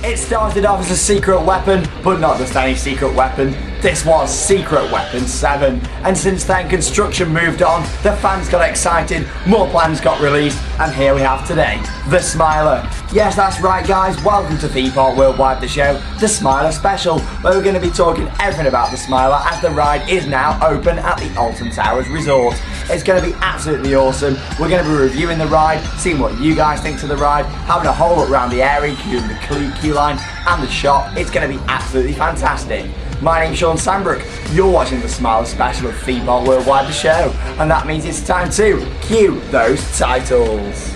It started off as a secret weapon, but not just any secret weapon. This was Secret Weapon 7, and since then construction moved on, the fans got excited, more plans got released, and here we have today, the Smiler. Yes, that's right guys, welcome to Theme Park Worldwide, the show, the Smiler Special, where we're going to be talking everything about the Smiler as the ride is now open at the Alton Towers Resort. It's going to be absolutely awesome. We're going to be reviewing the ride, seeing what you guys think of the ride, having a whole look around the area, including the queue line and the shop. It's going to be absolutely fantastic. My name's Sean Sandbrook, you're watching the Smiler Special of Theme Park Worldwide, the show, and that means it's time to cue those titles.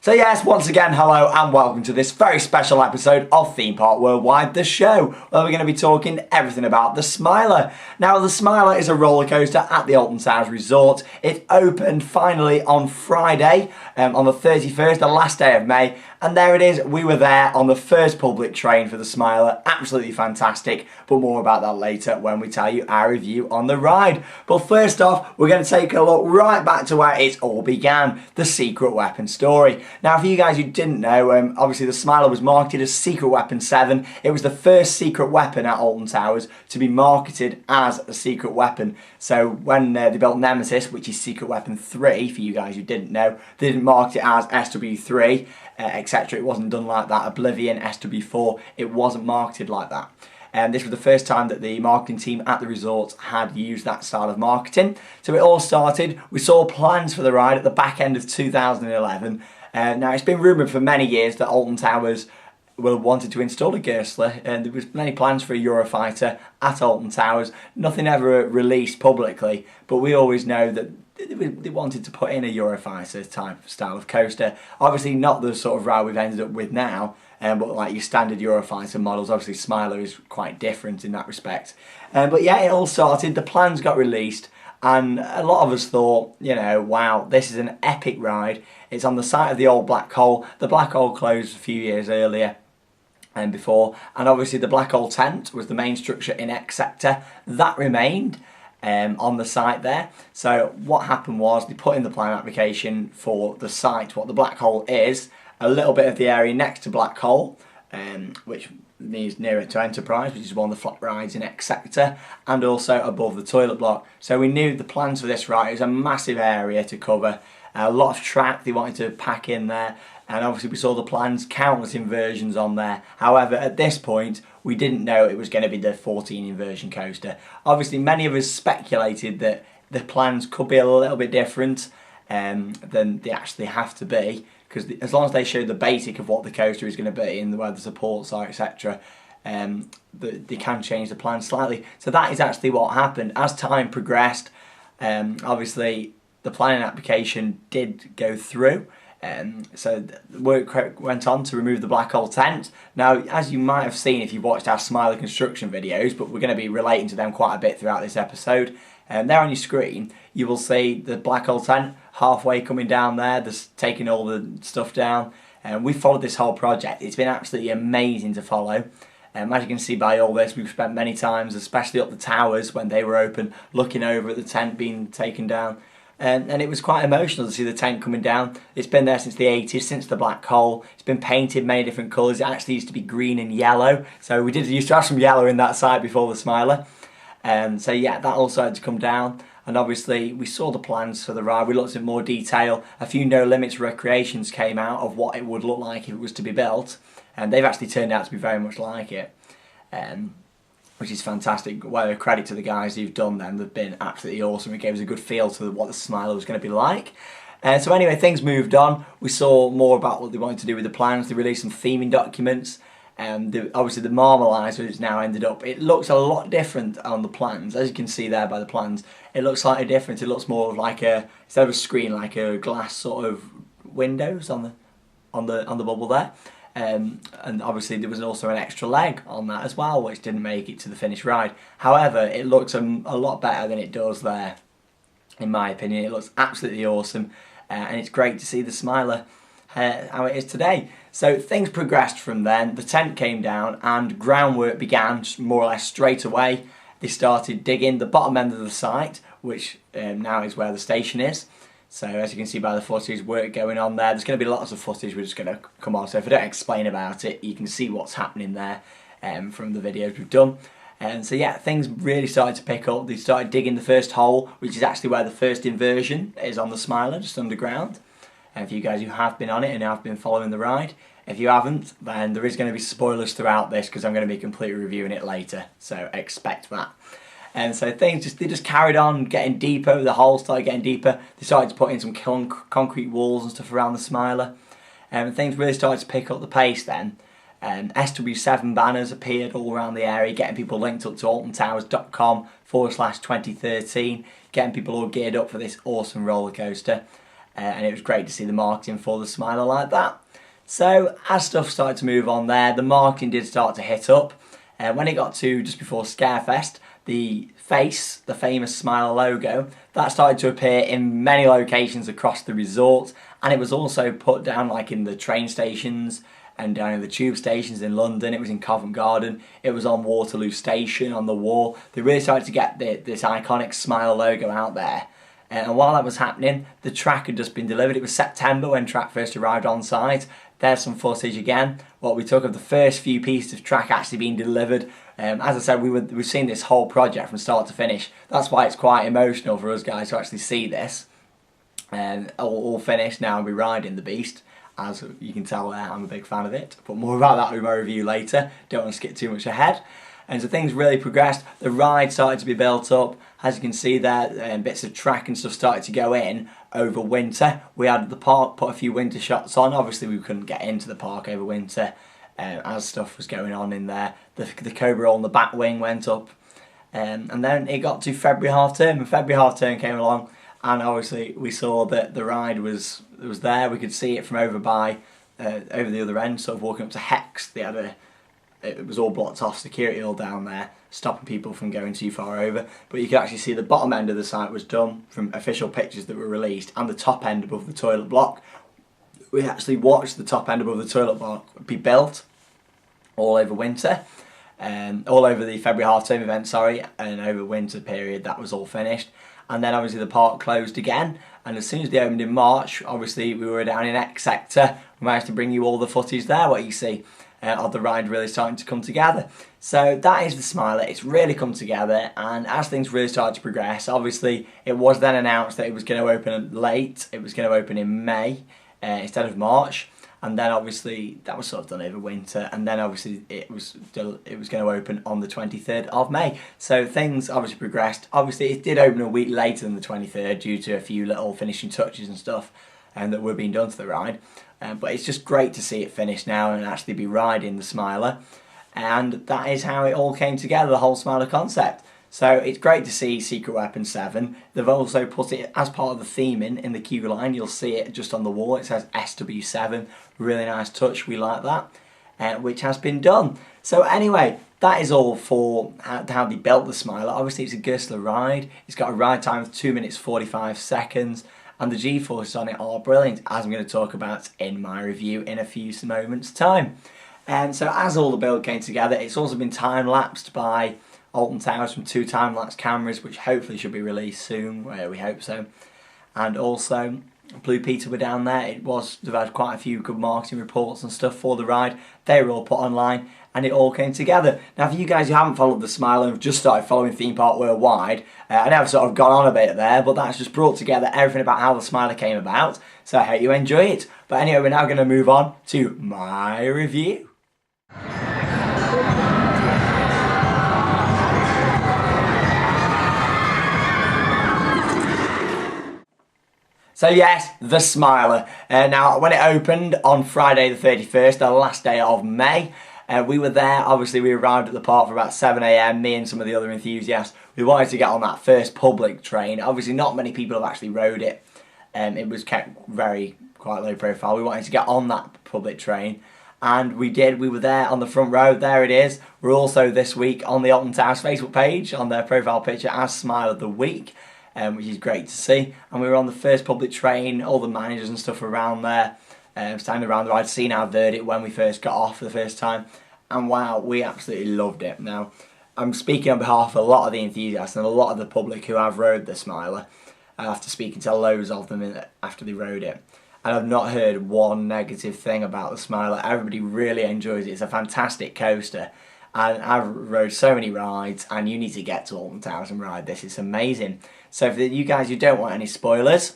So yes, once again, hello and welcome to this very special episode of Theme Park Worldwide, the show, where we're going to be talking everything about the Smiler. Now, the Smiler is a roller coaster at the Alton Towers Resort. It opened finally on Friday, on the 31st, the last day of May, and there it is. We were there on the first public train for the Smiler. Absolutely fantastic, but more about that later when we tell you our review on the ride. But first off, we're going to take a look right back to where it all began, the Secret Weapon story. Now, for you guys who didn't know, obviously the Smiler was marketed as Secret Weapon 7. It was the first secret weapon at Alton Towers to be marketed as a secret weapon. So when they built Nemesis, which is Secret Weapon 3, for you guys who didn't know, they didn't market it as SW3, etc. It wasn't done like that. Oblivion, SW4, it wasn't marketed like that. And this was the first time that the marketing team at the resort had used that style of marketing. So it all started, we saw plans for the ride at the back end of 2011. Now, it's been rumoured for many years that Alton Towers wanted to install a Gersler, and there was many plans for a Eurofighter at Alton Towers. Nothing ever released publicly, but we always know that they wanted to put in a Eurofighter type style of coaster. Obviously not the sort of ride we've ended up with now, but like your standard Eurofighter models. Obviously Smiler is quite different in that respect. But yeah, it all started, the plans got released, and a lot of us thought, you know, wow, this is an epic ride. It's on the site of the old black hole. The black hole closed a few years earlier and before, and obviously the black hole tent was the main structure in X sector. That remained on the site there. So what happened was they put in the plan application for the site, what the black hole is, a little bit of the area next to black hole, which is nearer to Enterprise, which is one of the flat rides in X sector, and also above the toilet block. So we knew the plans for this ride is a massive area to cover, a lot of track they wanted to pack in there, and obviously we saw the plans, countless inversions on there. However, at this point, we didn't know it was going to be the 14 inversion coaster. Obviously, many of us speculated that the plans could be a little bit different than they actually have to be, because as long as they show the basic of what the coaster is going to be and where the supports are, etc., they can change the plan slightly. So that is actually what happened. As time progressed, obviously the planning application did go through. So the work went on to remove the black hole tent. Now, as you might have seen if you've watched our Smiler construction videos, but we're going to be relating to them quite a bit throughout this episode, there on your screen you will see the black hole tent halfway coming down there, just taking all the stuff down. We followed this whole project. It's been absolutely amazing to follow. As you can see by all this, we've spent many times, especially up the towers when they were open, looking over at the tent being taken down. And it was quite emotional to see the tent coming down. It's been there since the 80s, since the black hole. It's been painted many different colours. It actually used to be green and yellow. So we did used to have some yellow in that site before the Smiler. So yeah, that also had to come down. And obviously we saw the plans for the ride. We looked at more detail. A few No Limits recreations came out of what it would look like if it was to be built. And they've actually turned out to be very much like it. Which is fantastic. Well, credit to the guys who've done them. They've been absolutely awesome. It gave us a good feel to what the Smiler was going to be like. So anyway, things moved on. We saw more about what they wanted to do with the plans. They released some theming documents. Obviously the Marmalizer has now ended up, it looks a lot different on the plans. As you can see there by the plans, it looks slightly different. It looks more of like a, instead of a screen, like a glass sort of windows on the bubble there. And obviously there was also an extra leg on that as well, which didn't make it to the finished ride. However, it looks a lot better than it does there, in my opinion. It looks absolutely awesome, and it's great to see the Smiler how it is today. So things progressed from then. The tent came down and groundwork began more or less straight away. They started digging the bottom end of the site, which now is where the station is. So as you can see by the footage, work going on there. There's going to be lots of footage we're just going to come on. So if I don't explain about it, you can see what's happening there from the videos we've done. And so yeah, things really started to pick up. They started digging the first hole, which is actually where the first inversion is on the Smiler, just underground. And for you guys who have been on it and have been following the ride, if you haven't, then there is going to be spoilers throughout this because I'm going to be completely reviewing it later. So expect that. And so things they just carried on getting deeper. The hole started getting deeper. They started to put in some concrete walls and stuff around the Smiler. And things really started to pick up the pace then. SW7 banners appeared all around the area, getting people linked up to altontowers.com/2013, getting people all geared up for this awesome roller coaster. And it was great to see the marketing for the Smiler like that. So as stuff started to move on there, the marketing did start to hit up. When it got to just before Scarefest, the face, the famous Smiler logo, that started to appear in many locations across the resort, and it was also put down like in the train stations and down in the tube stations in London. It was in Covent Garden, it was on Waterloo Station on the wall. They really started to get this iconic Smiler logo out there. And while that was happening, the track had just been delivered. It was September when track first arrived on site. There's some footage again, what we took of the first few pieces of track actually being delivered. As I said, we've seen this whole project from start to finish. That's why it's quite emotional for us guys to actually see this. All finished now and we're riding the beast. As you can tell there, I'm a big fan of it. But more about that in my review later. Don't want to skip too much ahead. And so things really progressed. The ride started to be built up. As you can see there, bits of track and stuff started to go in over winter. We had the park put a few winter shots on. Obviously we couldn't get into the park over winter as stuff was going on in there. The Cobra on the back wing went up. And then it got to February half term, and February half term came along, and obviously we saw that the ride was there. We could see it from over by over the other end, sort of walking up to Hex. They had it was all blocked off, security all down there, stopping people from going too far over. But you could actually see the bottom end of the site was done from official pictures that were released, and the top end above the toilet block. We actually watched the top end above the toilet block be built all over winter, all over the February half term event, sorry, and over the winter period that was all finished. And then obviously the park closed again, and as soon as they opened in March, obviously we were down in X sector. We managed to bring you all the footage there, what you see of the ride really starting to come together. So that is the Smiler. It's really come together, and as things really started to progress, obviously it was then announced that it was going to open late. It was going to open in May instead of March. And then obviously that was sort of done over winter, and then obviously it was going to open on the 23rd of May. So things obviously progressed. Obviously it did open a week later than the 23rd due to a few little finishing touches and stuff that were being done to the ride. But it's just great to see it finished now and actually be riding the Smiler. And that is how it all came together, the whole Smiler concept. So it's great to see Secret Weapon 7. They've also put it as part of the theming in the queue line. You'll see it just on the wall. It says SW7. Really nice touch. We like that. Which has been done. So anyway, that is all for how they built the Smiler. Obviously it's a Goerstler ride. It's got a ride time of 2 minutes 45 seconds. And the G-forces on it are brilliant, as I'm going to talk about in my review in a few moments' time. And so as all the build came together, it's also been time-lapsed by Alton Towers from 2 time-lapse cameras, which hopefully should be released soon, we hope so. And also, Blue Peter were down there. They've had quite a few good marketing reports and stuff for the ride. They were all put online, and it all came together. Now, for you guys who haven't followed the Smiler and have just started following Theme Park Worldwide, I know I've sort of gone on a bit there, but that's just brought together everything about how the Smiler came about. So I hope you enjoy it. But anyway, we're now going to move on to my review. So yes, the Smiler. Now, when it opened on Friday the 31st, the last day of May, we were there. Obviously, we arrived at the park for about 7 AM, me and some of the other enthusiasts. We wanted to get on that first public train. Obviously, not many people have actually rode it. It was kept quite low profile. We wanted to get on that public train. And we were there on the front row. There it is. We're also this week on the Alton Towers Facebook page on their profile picture as Smile of the Week, which is great to see. And we were on the first public train, all the managers and stuff around there, standing around the ride, seeing our verdict when we first got off for the first time. And wow, we absolutely loved it. Now, I'm speaking on behalf of a lot of the enthusiasts and a lot of the public who have rode the Smiler, after speaking to loads of them after they rode it. And I've not heard one negative thing about the Smiler. Everybody really enjoys it. It's a fantastic coaster. And I've rode so many rides, and you need to get to Alton Towers and ride this. It's amazing. So for you guys who don't want any spoilers,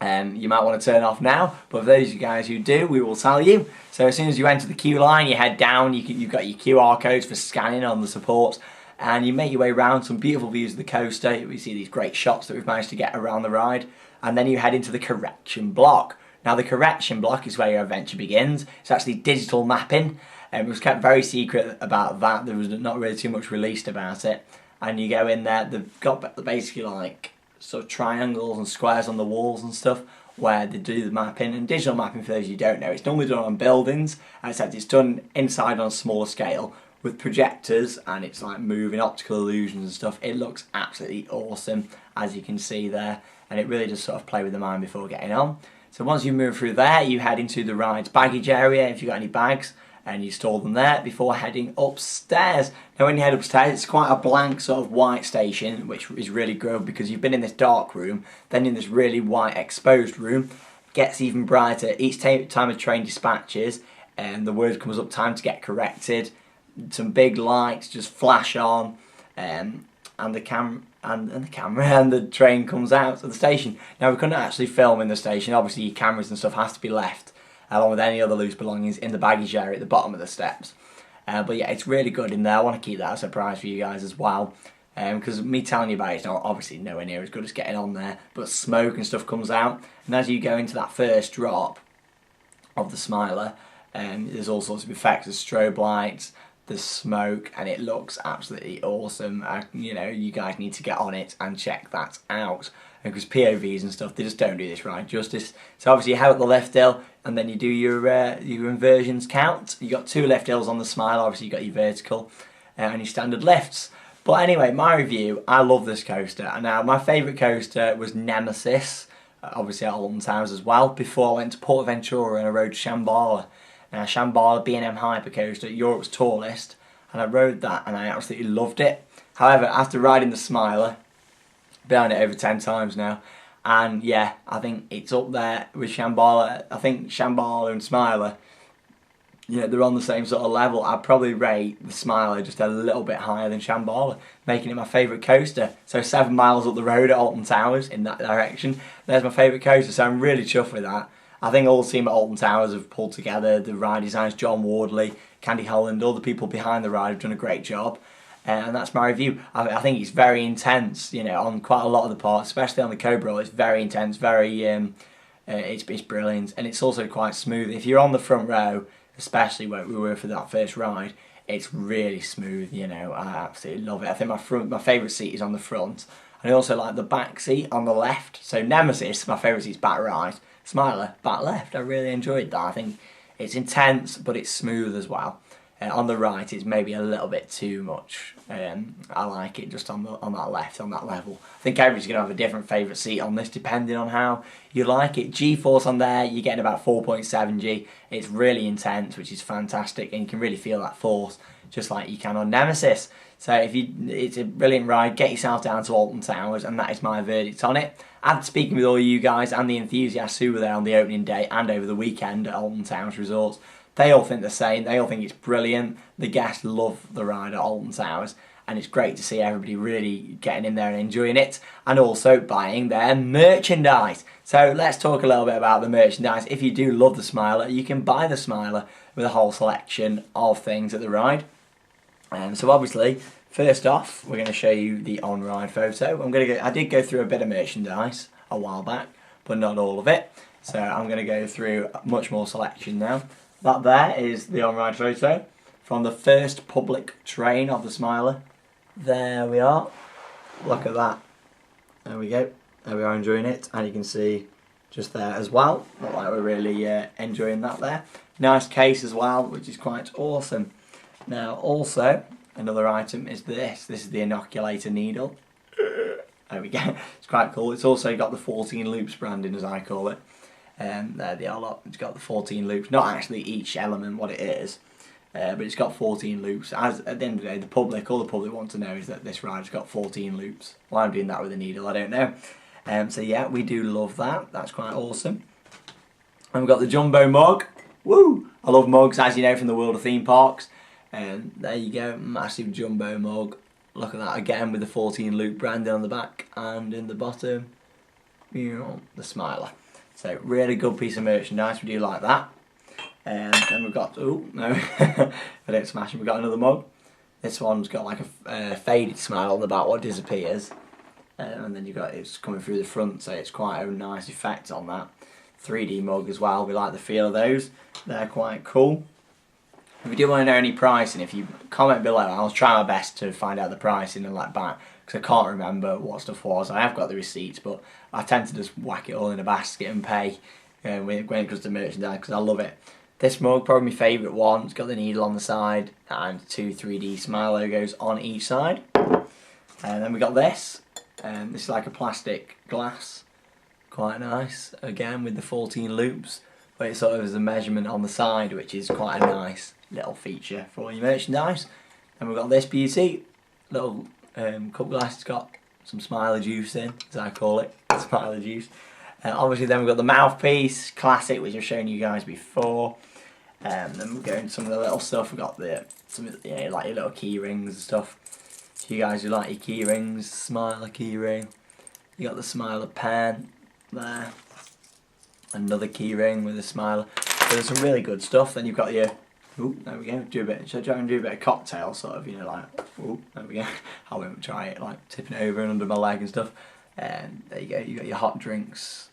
you might want to turn off now. But for those of you guys who do, we will tell you. So as soon as you enter the queue line, you head down. You've got your QR codes for scanning on the supports. And you make your way around some beautiful views of the coaster. We see these great shots that we've managed to get around the ride. And then you head into the correction block. Now the correction block is where your adventure begins. It's actually digital mapping. It was kept very secret about that. There was not really too much released about it. And you go in there, they've got basically like sort of triangles and squares on the walls and stuff where they do the mapping. And digital mapping, for those you don't know, it's normally done on buildings, except it's done inside on a smaller scale with projectors, and it's like moving optical illusions and stuff. It looks absolutely awesome, as you can see there, and it really does sort of play with the mind before getting on. So once you move through there, you head into the ride's baggage area if you've got any bags, and you store them there before heading upstairs. Now when you head upstairs, it's quite a blank sort of white station, which is really good because you've been in this dark room, then in this really white exposed room. It gets even brighter each time a train dispatches, and the word comes up, time to get corrected. Some big lights just flash on, and the camera and the train comes out of the station. Now we couldn't actually film in the station. Obviously your cameras and stuff has to be left, along with any other loose belongings, in the baggage area at the bottom of the steps. But yeah, it's really good in there. I want to keep that as a surprise for you guys as well, because me telling you about it's not obviously nowhere near as good as getting on there. But smoke and stuff comes out, and as you go into that first drop of the Smiler, there's all sorts of effects, there's strobe lights, the smoke, and it looks absolutely awesome. You guys need to get on it and check that out, because POVs and stuff, they just don't do this ride justice. So obviously you head up the lift hill, and then you do your inversions count. You got 2 lift hills on the Smile. Obviously you got your vertical and your standard lifts. But anyway, my review, I love this coaster. And now my favourite coaster was Nemesis, obviously at Alton Towers as well, before I went to Portaventura and I rode Shambhala. Now Shambhala B&M Hypercoaster, Europe's tallest, and I rode that and I absolutely loved it. However, after riding the Smiler, been on it over 10 times now, and yeah, I think it's up there with Shambhala. I think Shambhala and Smiler, they're on the same sort of level. I'd probably rate the Smiler just a little bit higher than Shambhala, making it my favourite coaster. So 7 miles up the road at Alton Towers in that direction, there's my favourite coaster, so I'm really chuffed with that. I think all the team at Alton Towers have pulled together. The ride designers, John Wardley, Candy Holland, all the people behind the ride have done a great job. And that's my review. I think it's very intense, on quite a lot of the parts, especially on the Cobra Roll. It's very intense, very, it's brilliant. And it's also quite smooth. If you're on the front row, especially where we were for that first ride, it's really smooth, I absolutely love it. I think my favourite seat is on the front. And I also like the back seat on the left. So Nemesis, my favourite seat is back right. Smiler, back left. I really enjoyed that. I think it's intense, but it's smooth as well. On the right, it's maybe a little bit too much. I like it just on that left, on that level. I think everybody's going to have a different favourite seat on this, depending on how you like it. G-force on there, you're getting about 4.7 G. It's really intense, which is fantastic, and you can really feel that force, just like you can on Nemesis. So it's a brilliant ride. Get yourself down to Alton Towers, and that is my verdict on it. After speaking with all you guys and the enthusiasts who were there on the opening day and over the weekend at Alton Towers Resorts, they all think the same. They all think it's brilliant. The guests love the ride at Alton Towers, and it's great to see everybody really getting in there and enjoying it, and also buying their merchandise. So let's talk a little bit about the merchandise. If you do love the Smiler, you can buy the Smiler with a whole selection of things at the ride. So obviously, first off, we're going to show you the on-ride photo. I did go through a bit of merchandise a while back, but not all of it. So I'm going to go through much more selection now. That there is the on-ride photo from the first public train of the Smiler. There we are. Look at that. There we go. There we are, enjoying it. And you can see just there as well. Look like we're really enjoying that there. Nice case as well, which is quite awesome. Now also, another item is this. This is the inoculator needle. There we go. It's quite cool. It's also got the 14 loops branding, as I call it. There they are, look. It's got the 14 loops. Not actually each element what it is, but it's got 14 loops. As at the end of the day, all the public want to know is that this ride's got 14 loops. Why I'm doing that with a needle, I don't know. So yeah, we do love that. That's quite awesome. And we've got the jumbo mug. Woo! I love mugs, as you know, from the world of theme parks. There you go, massive jumbo mug. Look at that again with the 14 loop branding on the back and in the bottom, the smiler. So really good piece of merchandise. We do like that. And then we've got, oh no, I don't smash it. We've got another mug. This one's got like a faded smile on the back, what disappears. And then you've got it's coming through the front, so it's quite a nice effect on that. 3D mug as well. We like the feel of those. They're quite cool. If you do want to know any pricing, if you comment below, I'll try my best to find out the pricing and back, because I can't remember what stuff was. I have got the receipts, but I tend to just whack it all in a basket and pay when it comes to merchandise, because I love it. This mug, probably my favourite one. It's got the needle on the side and 2 3D smile logos on each side. And then we got this. This is like a plastic glass. Quite nice. Again with the 14 loops. But it sort of has a measurement on the side, which is quite a nice little feature for all your merchandise. And we've got this beauty. Little cup glass. It's got some smiler juice in, as I call it. Smiler juice. Obviously then we've got the mouthpiece. Classic, which I've shown you guys before. Then we're going to some of the little stuff. We've got like your little key rings and stuff. So you guys who like your key rings, smiler key ring. You got the smiler pen there. Another key ring with a smiler. So there's some really good stuff. Then you've got your, ooh, there we go. Should I try and do a bit of cocktail sort of, like, ooh, there we go. I won't try it, like tipping it over and under my leg and stuff. And there you go. You got your hot drinks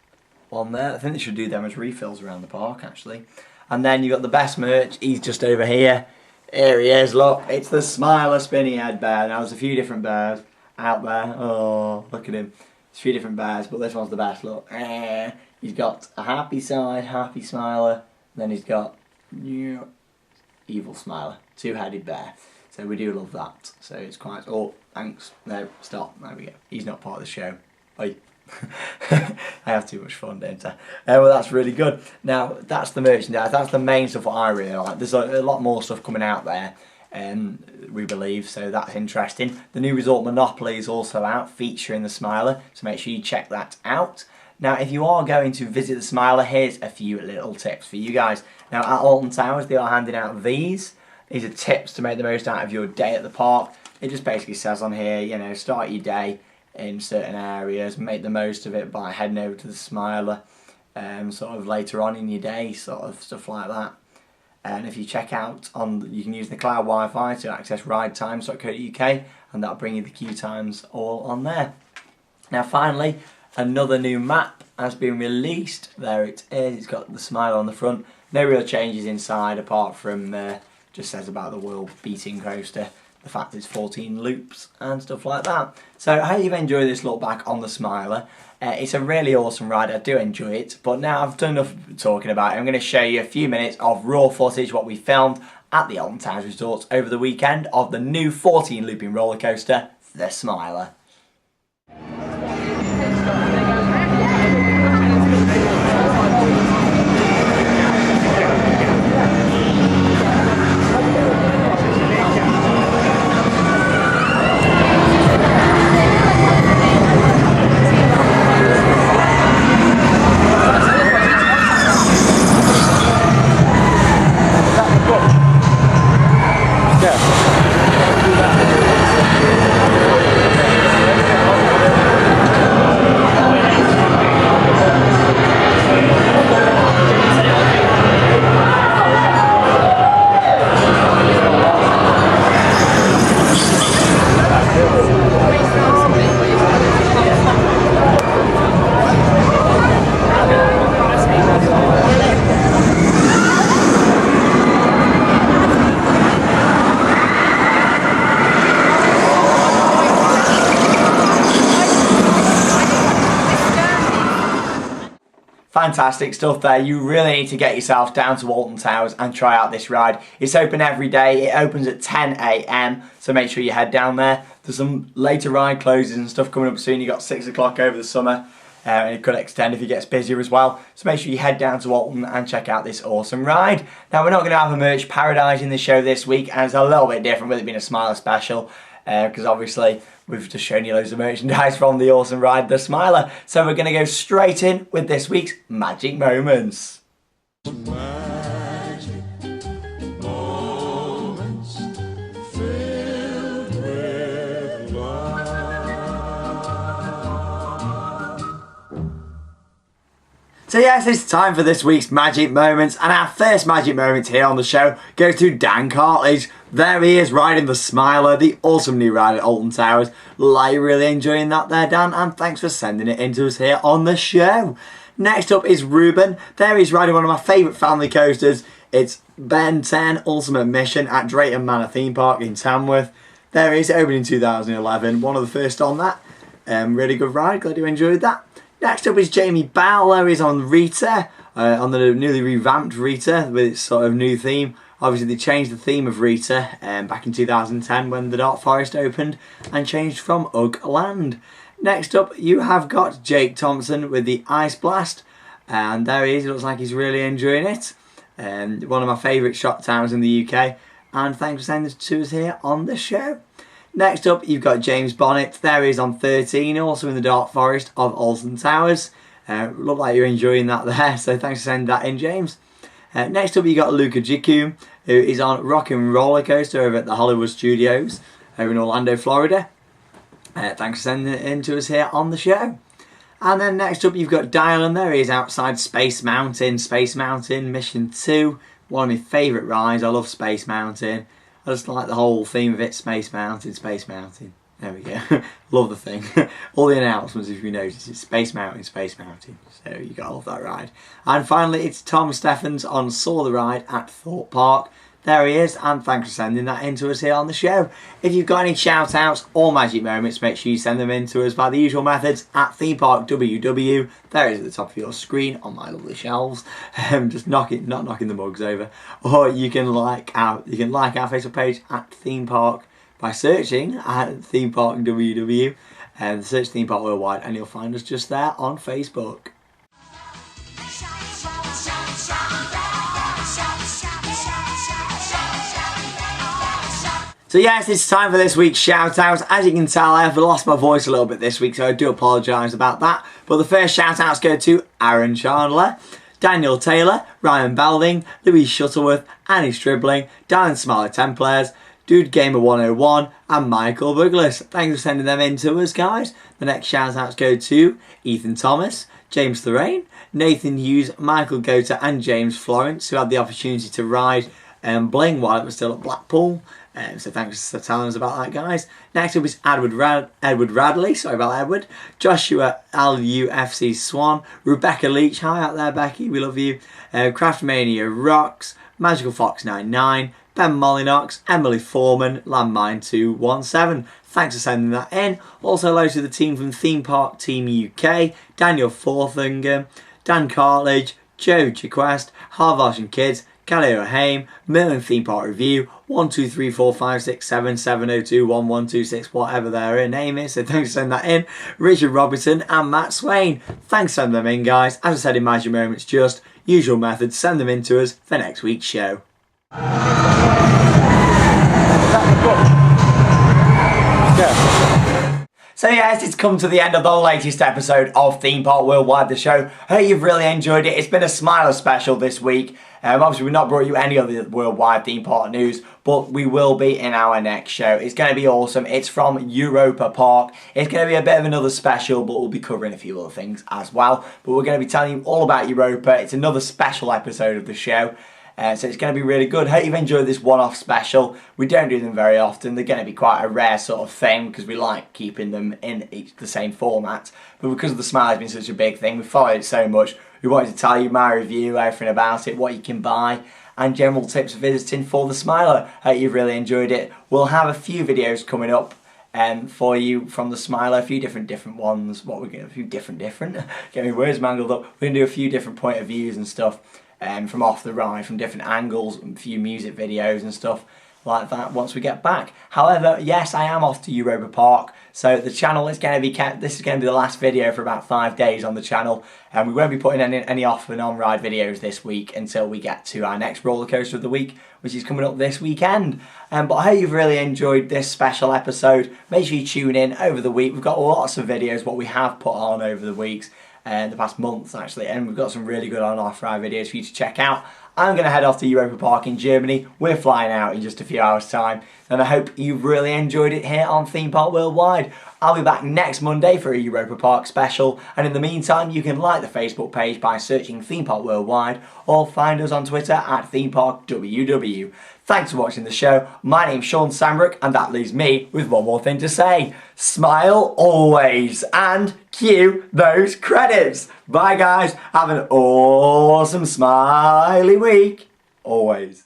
on there. I think they should do them as refills around the park actually. And then you got the best merch. He's just over here. Here he is, look. It's the Smiler Spinny Head Bear. Now there's a few different bears out there. Oh, look at him. There's a few different bears, but this one's the best, look. He's got a happy side, happy smiler. Then he's got evil smiler. 2-headed bear. So we do love that. So it's quite, oh, thanks. No, stop. There we go. He's not part of the show. Oi. I have too much fun, don't I? Well, that's really good. Now, that's the merchandise. That's the main stuff what I really like. There's a lot more stuff coming out there, we believe, so that's interesting. The new Resort Monopoly is also out, featuring the Smiler, so make sure you check that out. Now, if you are going to visit the Smiler, here's a few little tips for you guys. Now, at Alton Towers, they are handing out these. These are tips to make the most out of your day at the park. It just basically says on here, start your day in certain areas, make the most of it by heading over to the Smiler sort of later on in your day, sort of stuff like that. And if you check out you can use the cloud Wi-Fi to access ridetimes.co.uk, and that'll bring you the queue times all on there. Now finally, another new map has been released. There it is. It's got the Smiler on the front. No real changes inside apart from just says about the world beating coaster. The fact it's 14 loops and stuff like that. So I hope you've enjoyed this look back on the Smiler. It's a really awesome ride, I do enjoy it, but now I've done enough talking about it. I'm going to show you a few minutes of raw footage, what we filmed at the Alton Towers Resorts over the weekend of the new 14 looping roller coaster, the Smiler. fantastic stuff there. You really need to get yourself down to Alton Towers and try out this ride. It's open every day. It opens at 10 AM, so make sure you head down there. There's some later ride closes and stuff coming up soon. You've got 6 o'clock over the summer, and it could extend if it gets busier as well. So make sure you head down to Alton and check out this awesome ride. Now, we're not going to have a merch paradise in the show this week, and it's a little bit different with it being a Smiler special, because obviously we've just shown you loads of merchandise from the awesome ride, the Smiler. So we're going to go straight in with this week's Magic Moments. Magic moments filled with love. So yes, it's time for this week's Magic Moments, and our first Magic Moment here on the show goes to Dan Cartledge. There he is riding the Smiler, the awesome new ride at Alton Towers. Like, you're really enjoying that there, Dan, and thanks for sending it in to us here on the show. Next up is Ruben. There he's riding one of my favourite family coasters. It's Ben 10 Ultimate Mission at Drayton Manor Theme Park in Tamworth. There he is, opened in 2011, one of the first on that. Really good ride, glad you enjoyed that. Next up is Jamie Bowler. He's on Rita, on the newly revamped Rita with its sort of new theme. Obviously they changed the theme of Rita back in 2010 when the Dark Forest opened and changed from Ugg Land. Next up you have got Jake Thompson with the Ice Blast, and there he is, it looks like he's really enjoying it. One of my favourite shop towns in the UK, and thanks for sending this to us here on the show. Next up you've got James Bonnet. There he is on 13, also in the Dark Forest of Alton Towers. Look like you're enjoying that there, so thanks for sending that in, James. Next up you got Luca Giacoum, who is on Rockin' Roller Coaster over at the Hollywood Studios over in Orlando, Florida. Thanks for sending it in to us here on the show. And then next up you've got Dylan. There he is outside Space Mountain Mission 2. One of my favourite rides. I love Space Mountain. I just like the whole theme of it, Space Mountain. There we go. Love the thing. All the announcements, if you notice, it's Space Mountain. So you gotta love that ride. And finally, it's Tom Steffens on Saw the Ride at Thorpe Park. There he is, and thanks for sending that in to us here on the show. If you've got any shout outs or magic moments, make sure you send them in to us by the usual methods at Theme Park WW. There it is at the top of your screen on my lovely shelves. Just not knocking the mugs over. Or you can like our Facebook page at Theme Park by searching at Theme Park WW, and search Theme Park Worldwide, and you'll find us just there on Facebook. So yes, it's time for this week's shout out. As you can tell, I have lost my voice a little bit this week, so I do apologise about that. But the first shout outs go to Aaron Chandler, Daniel Taylor, Ryan Belding, Louise Shuttleworth, Annie Stribling, Dan Smiler Templares, Dude Gamer 101 and Michael Douglas. Thanks for sending them in to us, guys. The next shout outs go to Ethan Thomas, James Thorane, Nathan Hughes, Michael Gota and James Florence, who had the opportunity to ride Bling while it was still at Blackpool. So thanks for telling us about that, guys. Next up is Edward Radley, sorry about Edward, Joshua LUFC Swan, Rebecca Leach, hi out there Becky, we love you, Craftmania Rocks, Magical Fox 99, Ben Mollynox, Emily Foreman, Landmine 217. Thanks for sending that in. Also hello to the team from Theme Park Team UK, Daniel Forthinger, Dan Cartledge, Joe Jaquest, Harvash and Kids, Callie O'Haim, Merlin Theme Park Review, 1 2 3 4 5 6 7 702 1 1 2 6, whatever their name is, so thanks for sending that in. Richard Robertson and Matt Swain, thanks for sending them in, guys. As I said in Magic Moments, just usual methods, send them in to us for next week's show. So yes, it's come to the end of the latest episode of Theme Park Worldwide, the show. Hope you've really enjoyed it. It's been a Smiler special this week. Obviously we've not brought you any of the worldwide theme park news, but we will be in our next show. It's going to be awesome. It's from Europa Park. It's going to be a bit of another special, but we'll be covering a few other things as well. But we're going to be telling you all about Europa. It's another special episode of the show. So it's going to be really good. Hope you've enjoyed this one-off special. We don't do them very often. They're going to be quite a rare sort of thing because we like keeping them in the same format. But because of the Smile has been such a big thing, we followed it so much, we wanted to tell you my review, everything about it, what you can buy, and general tips for visiting for the Smiler. Hope you've really enjoyed it. We'll have a few videos coming up for you from the Smiler, a few different ones. What we're going to, a few different, get me words mangled up. We're going to do a few different point of views and stuff from off the ride, from different angles, a few music videos and stuff like that once we get back. However, yes, I am off to Europa Park, so the channel is going to be kept. This is going to be the last video for about 5 days on the channel, and we won't be putting any off and on ride videos this week until we get to our next roller coaster of the week, which is coming up this weekend. But I hope you've really enjoyed this special episode. Make sure you tune in over the week. We've got lots of videos what we have put on over the weeks, the past months actually, and we've got some really good on off-ride videos for you to check out. I'm going to head off to Europa Park in Germany. We're flying out in just a few hours time, and I hope you've really enjoyed it here on Theme Park Worldwide. I'll be back next Monday for a Europa Park special, and in the meantime you can like the Facebook page by searching Theme Park Worldwide, or find us on Twitter at ThemeParkWW. Thanks for watching the show. My name's Sean Sambrook, and that leaves me with one more thing to say. Smile always, and cue those credits. Bye guys, have an awesome smiley week. Always.